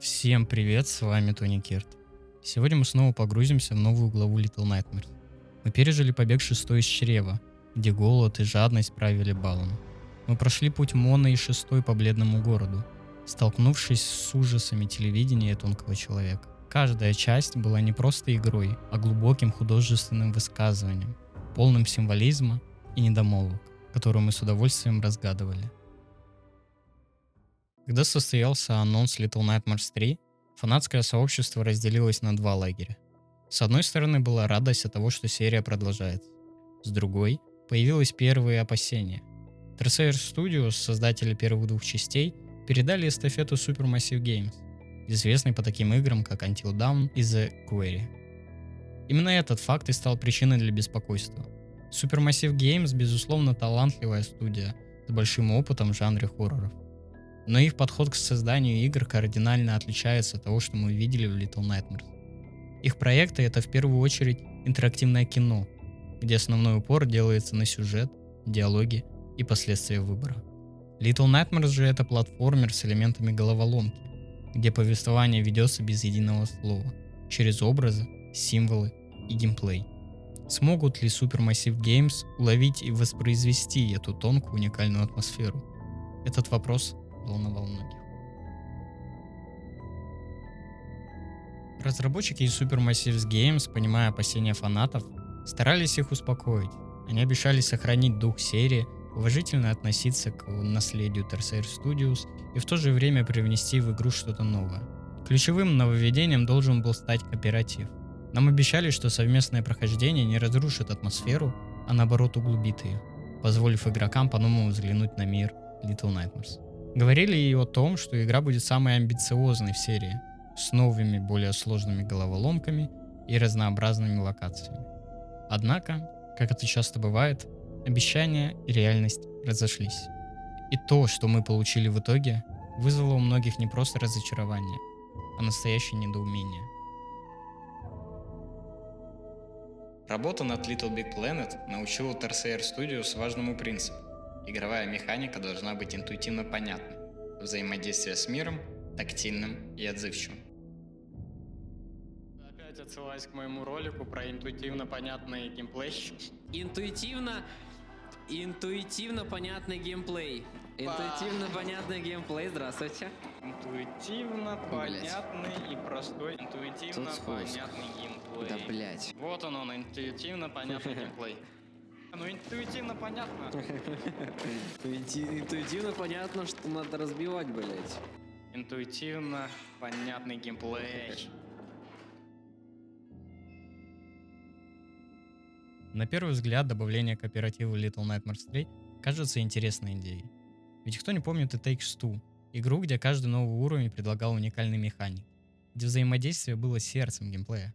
Всем привет, с вами Тони Керт. Сегодня мы снова погрузимся в новую главу Little Nightmares. Мы пережили побег шестой из чрева, где голод и жадность правили балом. Мы прошли путь Моны и шестой по бледному городу, столкнувшись с ужасами телевидения и тонкого человека. Каждая часть была не просто игрой, а глубоким художественным высказыванием, полным символизма и недомолвок, которую мы с удовольствием разгадывали. Когда состоялся анонс Little Nightmares 3, фанатское сообщество разделилось на два лагеря. С одной стороны была радость от того, что серия продолжается. С другой появились первые опасения. Tracer Studios, создатели первых двух частей, передали эстафету Supermassive Games, известный по таким играм, как Until Dawn и The Quarry. Именно этот факт и стал причиной для беспокойства. Supermassive Games, безусловно, талантливая студия с большим опытом в жанре хорроров. Но их подход к созданию игр кардинально отличается от того, что мы видели в Little Nightmares. Их проекты — это в первую очередь интерактивное кино, где основной упор делается на сюжет, диалоги и последствия выбора. Little Nightmares же это платформер с элементами головоломки, где повествование ведется без единого слова, через образы, символы и геймплей. Смогут ли Supermassive Games уловить и воспроизвести эту тонкую уникальную атмосферу? Этот вопрос волновал многих. Разработчики из Supermassive Games, понимая опасения фанатов, старались их успокоить. Они обещали сохранить дух серии, уважительно относиться к наследию Tracer Studios и в то же время привнести в игру что-то новое. Ключевым нововведением должен был стать кооператив. Нам обещали, что совместное прохождение не разрушит атмосферу, а наоборот углубит ее, позволив игрокам по-новому взглянуть на мир Little Nightmares. Говорили и о том, что игра будет самой амбициозной в серии, с новыми, более сложными головоломками и разнообразными локациями. Однако, как это часто бывает, обещания и реальность разошлись. И то, что мы получили в итоге, вызвало у многих не просто разочарование, а настоящее недоумение. Работа над Little Big Planet научила Tracer Studios важному принципу. Игровая механика должна быть интуитивно понятной, взаимодействие с миром тактильным и отзывчивым. Опять отсылаясь к моему ролику про интуитивно понятный геймплей. Интуитивно понятный геймплей. Интуитивно понятный геймплей, здравствуйте. Интуитивно понятный и простой. Интуитивно понятный геймплей. Да блять. Вот он, интуитивно понятный геймплей. Ну интуитивно понятно. Интуитивно понятно, что надо разбивать, блять. Интуитивно понятный геймплей. На первый взгляд, добавление кооператива Little Nightmares 3 кажется интересной идеей. Ведь кто не помнит и Takes Two, игру, где каждый новый уровень предлагал уникальный механик, где взаимодействие было сердцем геймплея.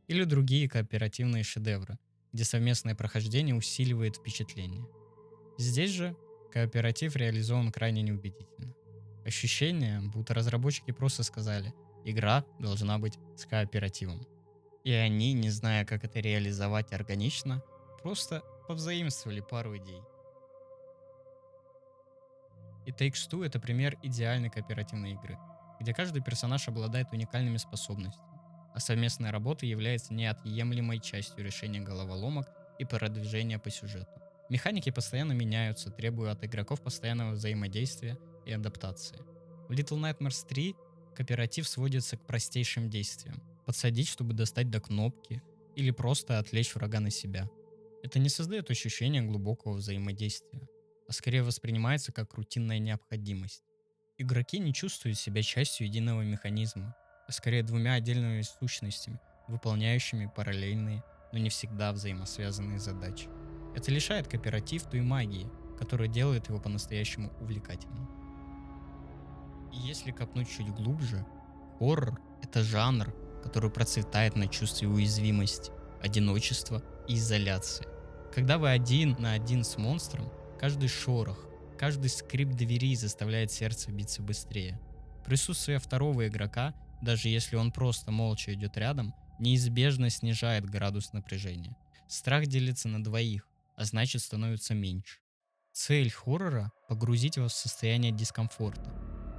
Или другие кооперативные шедевры, где совместное прохождение усиливает впечатление. Здесь же кооператив реализован крайне неубедительно. Ощущение, будто разработчики просто сказали, игра должна быть с кооперативом. И они, не зная, как это реализовать органично, просто повзаимствовали пару идей. И Takes Two — это пример идеальной кооперативной игры, где каждый персонаж обладает уникальными способностями, а совместная работа является неотъемлемой частью решения головоломок и продвижения по сюжету. Механики постоянно меняются, требуя от игроков постоянного взаимодействия и адаптации. В Little Nightmares 3 кооператив сводится к простейшим действиям. Подсадить, чтобы достать до кнопки, или просто отвлечь врага на себя. Это не создает ощущения глубокого взаимодействия, а скорее воспринимается как рутинная необходимость. Игроки не чувствуют себя частью единого механизма, а скорее двумя отдельными сущностями, выполняющими параллельные, но не всегда взаимосвязанные задачи. Это лишает кооператив той магии, которая делает его по-настоящему увлекательным. И если копнуть чуть глубже, хоррор — это жанр, который процветает на чувстве уязвимости, одиночества и изоляции. Когда вы один на один с монстром, каждый шорох, каждый скрип двери заставляет сердце биться быстрее. Присутствие второго игрока, даже если он просто молча идет рядом, неизбежно снижает градус напряжения. Страх делится на двоих, а значит становится меньше. Цель хоррора — погрузить вас в состояние дискомфорта.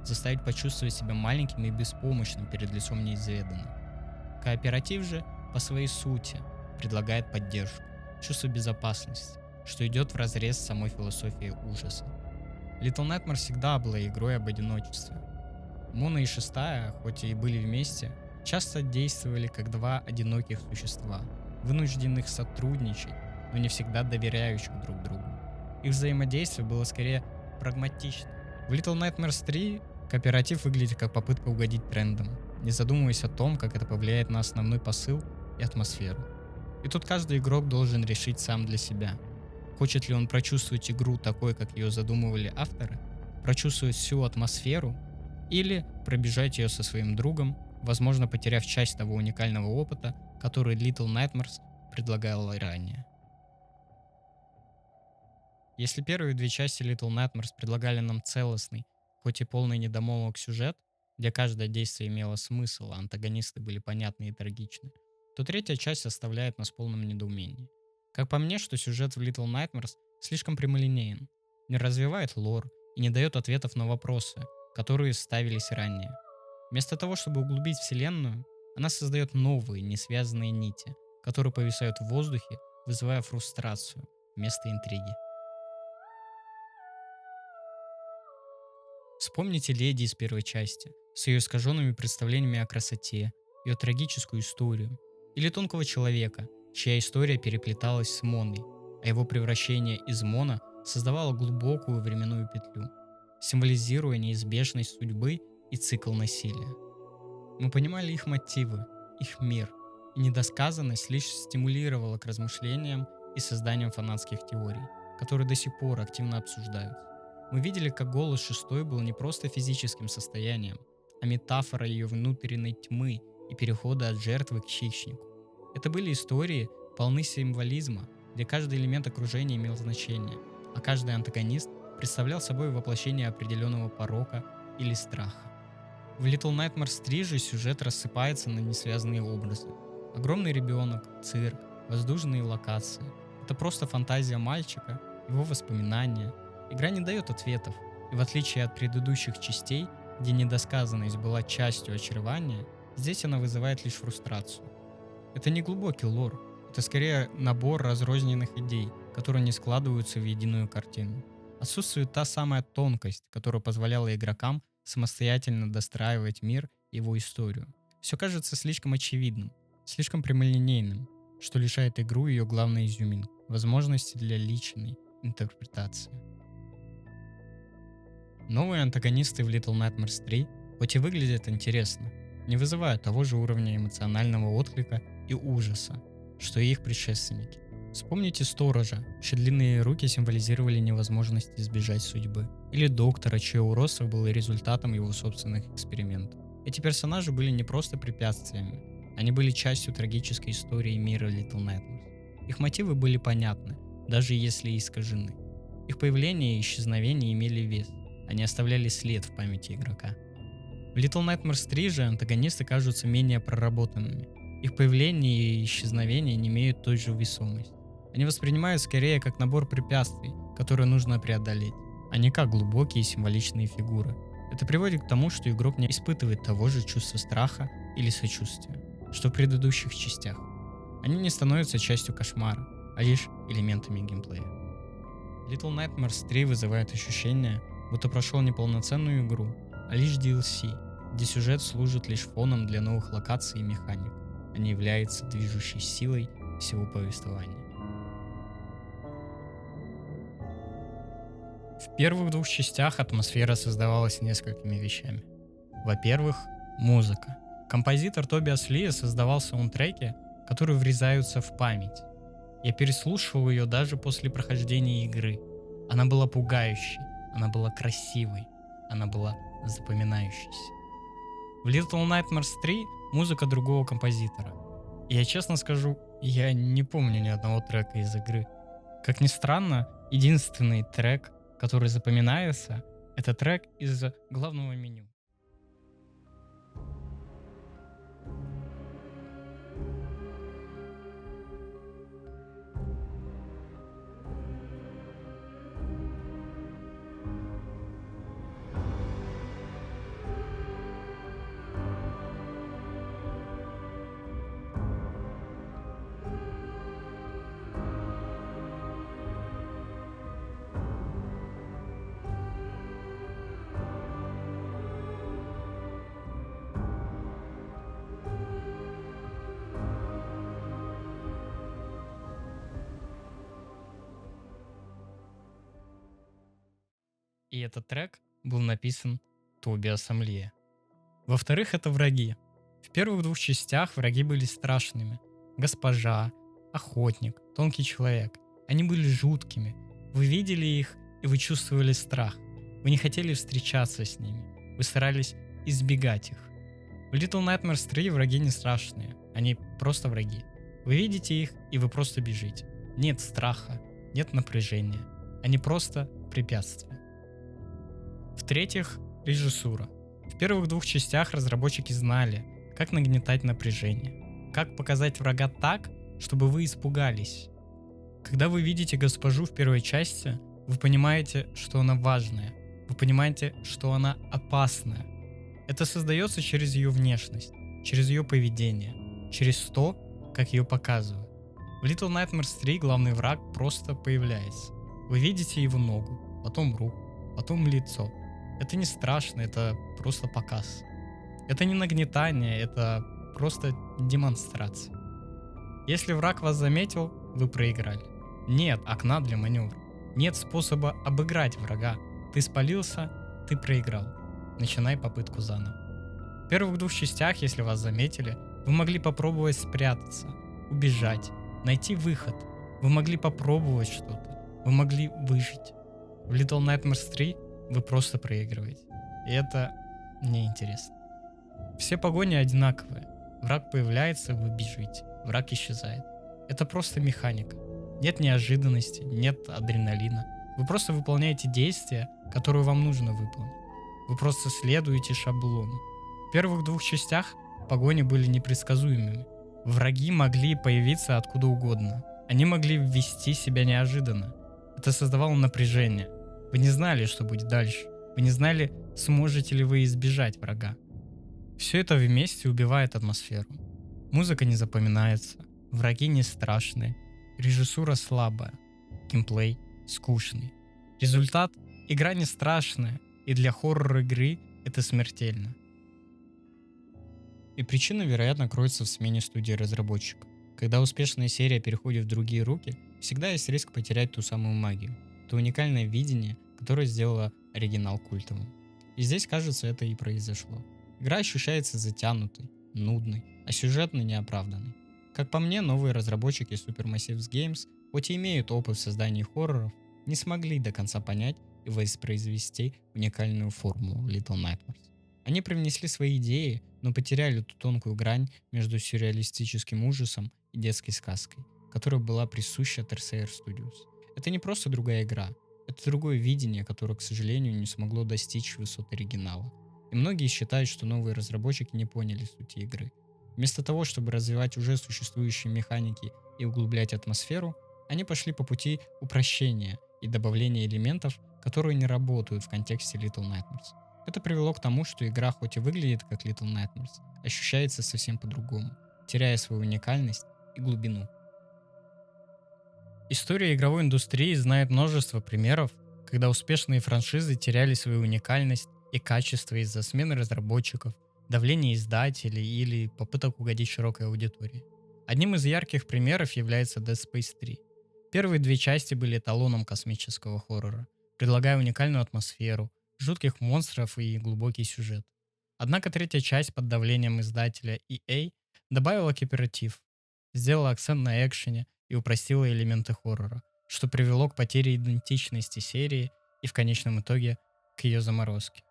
заставить почувствовать себя маленьким и беспомощным перед лицом неизведанного. Кооператив же, по своей сути, предлагает поддержку, чувство безопасности, что идет вразрез с самой философией ужаса. Little Nightmares всегда была игрой об одиночестве. Мона и Шестая, хоть и были вместе, часто действовали как два одиноких существа, вынужденных сотрудничать, но не всегда доверяющих друг другу. Их взаимодействие было скорее прагматичным. В Little Nightmares 3 кооператив выглядит как попытка угодить трендам, не задумываясь о том, как это повлияет на основной посыл и атмосферу. И тут каждый игрок должен решить сам для себя, хочет ли он прочувствовать игру такой, как ее задумывали авторы, прочувствовать всю атмосферу, или пробежать ее со своим другом, возможно, потеряв часть того уникального опыта, который Little Nightmares предлагала ранее. Если первые две части Little Nightmares предлагали нам целостный, хоть и полный недомолвок сюжет, где каждое действие имело смысл, а антагонисты были понятны и трагичны, то третья часть оставляет нас в полном недоумении. Как по мне, что сюжет в Little Nightmares слишком прямолинеен, не развивает лор и не дает ответов на вопросы, которые ставились ранее. Вместо того, чтобы углубить вселенную, она создает новые, несвязанные нити, которые повисают в воздухе, вызывая фрустрацию вместо интриги. Вспомните Леди из первой части, с ее искаженными представлениями о красоте, ее трагическую историю, или Тонкого человека, чья история переплеталась с Моной, а его превращение из Мона создавало глубокую временную петлю, символизируя неизбежность судьбы и цикл насилия. Мы понимали их мотивы, их мир, и недосказанность лишь стимулировала к размышлениям и созданию фанатских теорий, которые до сих пор активно обсуждаются. Мы видели, как голос Шестой был не просто физическим состоянием, а метафорой ее внутренней тьмы и перехода от жертвы к хищнику. Это были истории, полны символизма, где каждый элемент окружения имел значение, а каждый антагонист представлял собой воплощение определенного порока или страха. В Little Nightmares 3 же сюжет рассыпается на несвязанные образы. Огромный ребенок, цирк, воздушные локации. Это просто фантазия мальчика, его воспоминания. Игра не дает ответов, и в отличие от предыдущих частей, где недосказанность была частью очарования, здесь она вызывает лишь фрустрацию. Это не глубокий лор, это скорее набор разрозненных идей, которые не складываются в единую картину. Отсутствует та самая тонкость, которая позволяла игрокам самостоятельно достраивать мир и его историю. Все кажется слишком очевидным, слишком прямолинейным, что лишает игру ее главной изюминки — возможности для личной интерпретации. Новые антагонисты в Little Nightmares 3, хоть и выглядят интересно, не вызывают того же уровня эмоционального отклика и ужаса, что и их предшественники. Вспомните Сторожа, чьи длинные руки символизировали невозможность избежать судьбы, или Доктора, чье уродство было результатом его собственных экспериментов. Эти персонажи были не просто препятствиями, они были частью трагической истории мира Little Nightmares. Их мотивы были понятны, даже если искажены. Их появление и исчезновение имели вес, они оставляли след в памяти игрока. В Little Nightmares 3 же антагонисты кажутся менее проработанными. Их появление и исчезновение не имеют той же весомости. Они воспринимают скорее как набор препятствий, которые нужно преодолеть, а не как глубокие символичные фигуры. Это приводит к тому, что игрок не испытывает того же чувства страха или сочувствия, что в предыдущих частях. Они не становятся частью кошмара, а лишь элементами геймплея. Little Nightmares 3 вызывает ощущение, будто прошел не полноценную игру, а лишь DLC, где сюжет служит лишь фоном для новых локаций и механик, а не является движущей силой всего повествования. В первых двух частях атмосфера создавалась несколькими вещами. Во-первых, музыка. Композитор Тобиас Ли создавал саундтреки, которые врезаются в память. Я переслушивал ее даже после прохождения игры. Она была пугающей, она была красивой, она была запоминающейся. В Little Nightmares 3 музыка другого композитора. И я честно скажу, я не помню ни одного трека из игры. Как ни странно, единственный трек, который запоминается, это трек из главного меню. И этот трек был написан Тобиасом Ли. Во-вторых, это враги. В первых двух частях враги были страшными. Госпожа, охотник, тонкий человек. Они были жуткими. Вы видели их, и вы чувствовали страх. Вы не хотели встречаться с ними. Вы старались избегать их. В Little Nightmares 3 враги не страшные. Они просто враги. Вы видите их, и вы просто бежите. Нет страха, нет напряжения. Они просто препятствия. В-третьих, режиссура. В первых двух частях разработчики знали, как нагнетать напряжение, как показать врага так, чтобы вы испугались. Когда вы видите госпожу в первой части, вы понимаете, что она важная, вы понимаете, что она опасная. Это создается через ее внешность, через ее поведение, через то, как ее показывают. В Little Nightmares 3 главный враг просто появляется. Вы видите его ногу, потом руку, потом лицо. Это не страшно, это просто показ. Это не нагнетание, это просто демонстрация. Если враг вас заметил, вы проиграли. Нет окна для маневра. Нет способа обыграть врага. Ты спалился, ты проиграл. Начинай попытку заново. В первых двух частях, если вас заметили, вы могли попробовать спрятаться, убежать, найти выход. Вы могли попробовать что-то. Вы могли выжить. В Little Nightmares 3 вы просто проигрываете. И это неинтересно. Все погони одинаковые. Враг появляется, вы бежите. Враг исчезает. Это просто механика. Нет неожиданности, нет адреналина. Вы просто выполняете действия, которые вам нужно выполнить. Вы просто следуете шаблону. В первых двух частях погони были непредсказуемыми. Враги могли появиться откуда угодно. Они могли ввести себя неожиданно. Это создавало напряжение. Вы не знали, что будет дальше. Вы не знали, сможете ли вы избежать врага. Все это вместе убивает атмосферу. Музыка не запоминается, враги не страшные, режиссура слабая, геймплей скучный. Результат — игра не страшная, и для хоррор-игры это смертельно. И причина, вероятно, кроется в смене студии разработчика. Когда успешная серия переходит в другие руки, всегда есть риск потерять ту самую магию, то уникальное видение, которое сделало оригинал культовым. И здесь, кажется, это и произошло. Игра ощущается затянутой, нудной, а сюжетно неоправданной. Как по мне, новые разработчики Supermassive Games, хоть и имеют опыт в создании хорроров, не смогли до конца понять и воспроизвести уникальную формулу Little Nightmares. Они привнесли свои идеи, но потеряли ту тонкую грань между сюрреалистическим ужасом и детской сказкой, которая была присуща Terceir Studios. Это не просто другая игра, это другое видение, которое, к сожалению, не смогло достичь высот оригинала. И многие считают, что новые разработчики не поняли сути игры. Вместо того, чтобы развивать уже существующие механики и углублять атмосферу, они пошли по пути упрощения и добавления элементов, которые не работают в контексте Little Nightmares. Это привело к тому, что игра хоть и выглядит как Little Nightmares, ощущается совсем по-другому, теряя свою уникальность и глубину. История игровой индустрии знает множество примеров, когда успешные франшизы теряли свою уникальность и качество из-за смены разработчиков, давления издателей или попыток угодить широкой аудитории. Одним из ярких примеров является Dead Space 3. Первые две части были эталоном космического хоррора, предлагая уникальную атмосферу, жутких монстров и глубокий сюжет. Однако третья часть под давлением издателя EA добавила кооператив, сделала акцент на экшене и упростила элементы хоррора, что привело к потере идентичности серии и в конечном итоге к ее заморозке.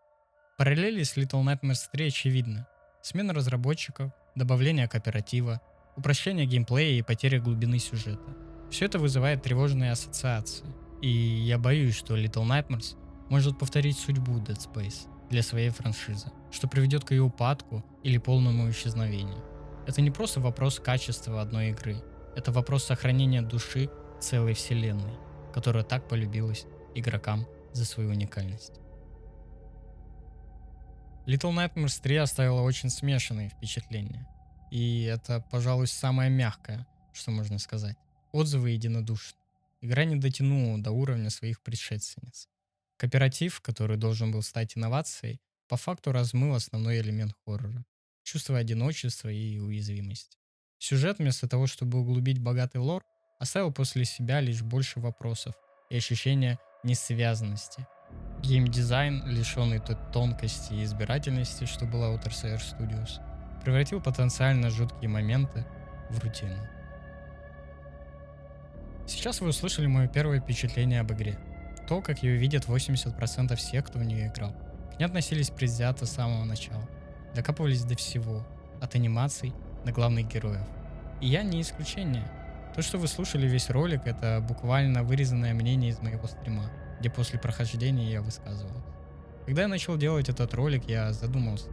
Параллели с Little Nightmares 3 очевидны. Смена разработчиков, добавление кооператива, упрощение геймплея и потеря глубины сюжета. Все это вызывает тревожные ассоциации. И я боюсь, что Little Nightmares может повторить судьбу Dead Space для своей франшизы, что приведет к ее упадку или полному исчезновению. Это не просто вопрос качества одной игры, это вопрос сохранения души целой вселенной, которая так полюбилась игрокам за свою уникальность. Little Nightmares 3 оставила очень смешанные впечатления. И это, пожалуй, самое мягкое, что можно сказать. Отзывы единодушны. Игра не дотянула до уровня своих предшественниц. Кооператив, который должен был стать инновацией, по факту размыл основной элемент хоррора. Чувство одиночества и уязвимости. Сюжет, вместо того, чтобы углубить богатый лор, оставил после себя лишь больше вопросов и ощущение несвязанности, Геймдизайн, лишенный той тонкости и избирательности, что была у TRCR Studios, превратил потенциально жуткие моменты в рутину. Сейчас вы услышали мое первое впечатление об игре. То, как ее видят 80% всех, кто в нее играл. К ней относились предвзято с самого начала. Докапывались до всего, от анимаций до главных героев. И я не исключение. То, что вы слушали весь ролик, это буквально вырезанное мнение из моего стрима, где после прохождения я высказывался. Когда я начал делать этот ролик, я задумался,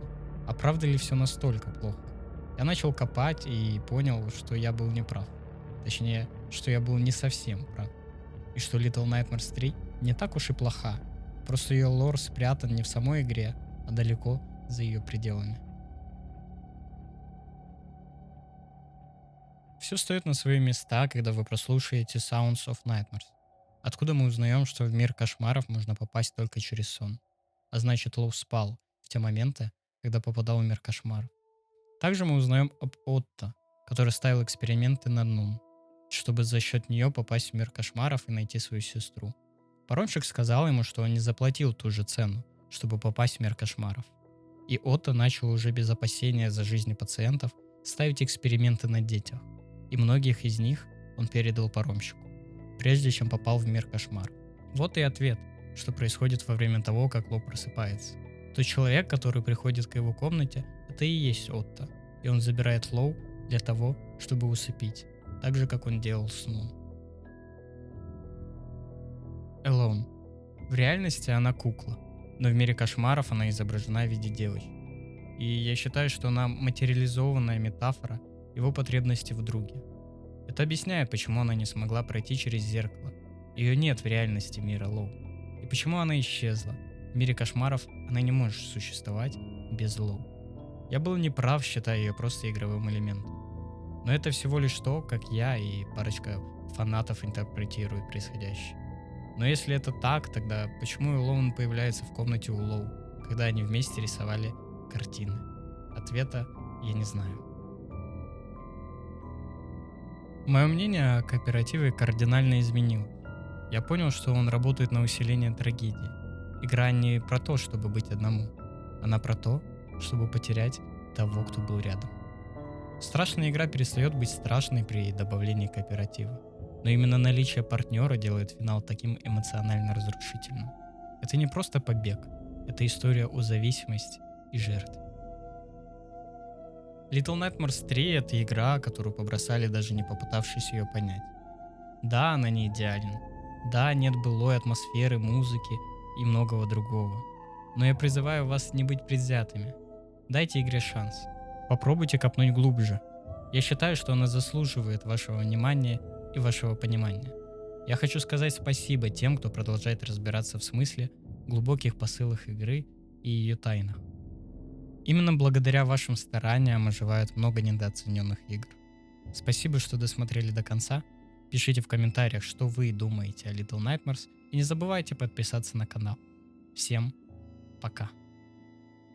а правда ли все настолько плохо? Я начал копать и понял, что я был неправ. Точнее, что я был не совсем прав. И что Little Nightmares 3 не так уж и плоха. Просто ее лор спрятан не в самой игре, а далеко за ее пределами. Все стоит на свои места, когда вы прослушаете Sounds of Nightmares. Откуда мы узнаем, что в мир кошмаров можно попасть только через сон. А значит, Лоу спал в те моменты, когда попадал в мир кошмаров. Также мы узнаем об Отто, который ставил эксперименты над Нун, чтобы за счет нее попасть в мир кошмаров и найти свою сестру. Паромщик сказал ему, что он не заплатил ту же цену, чтобы попасть в мир кошмаров. И Отто начал уже без опасения за жизни пациентов ставить эксперименты на детях. И многих из них он передал паромщику, прежде чем попал в мир кошмар. Вот и ответ, что происходит во время того, как Лоу просыпается. Тот человек, который приходит к его комнате, это и есть Отто, и он забирает Лоу для того, чтобы усыпить, так же, как он делал с Нун. Элоун. В реальности она кукла, но в мире кошмаров она изображена в виде девочки. И я считаю, что она материализованная метафора его потребности в друге. Это объясняет, почему она не смогла пройти через зеркало. Ее нет в реальности мира Лоу. И почему она исчезла. В мире кошмаров она не может существовать без Лоу. Я был неправ, считая ее просто игровым элементом. Но это всего лишь то, как я и парочка фанатов интерпретируют происходящее. Но если это так, тогда почему Элоун появляется в комнате у Лоу, когда они вместе рисовали картины? Ответа я не знаю. Мое мнение о кооперативе кардинально изменилось. Я понял, что он работает на усиление трагедии. Игра не про то, чтобы быть одному. Она про то, чтобы потерять того, кто был рядом. Страшная игра перестает быть страшной при добавлении кооператива. Но именно наличие партнера делает финал таким эмоционально разрушительным. Это не просто побег. Это история о зависимости и жертве. Little Nightmares 3 — это игра, которую побросали, даже не попытавшись ее понять. Да, она не идеальна. Да, нет былой атмосферы, музыки и многого другого. Но я призываю вас не быть предвзятыми. Дайте игре шанс. Попробуйте копнуть глубже. Я считаю, что она заслуживает вашего внимания и вашего понимания. Я хочу сказать спасибо тем, кто продолжает разбираться в смысле, глубоких посылах игры и ее тайнах. Именно благодаря вашим стараниям оживает много недооцененных игр. Спасибо, что досмотрели до конца. Пишите в комментариях, что вы думаете о Little Nightmares, и не забывайте подписаться на канал. Всем пока.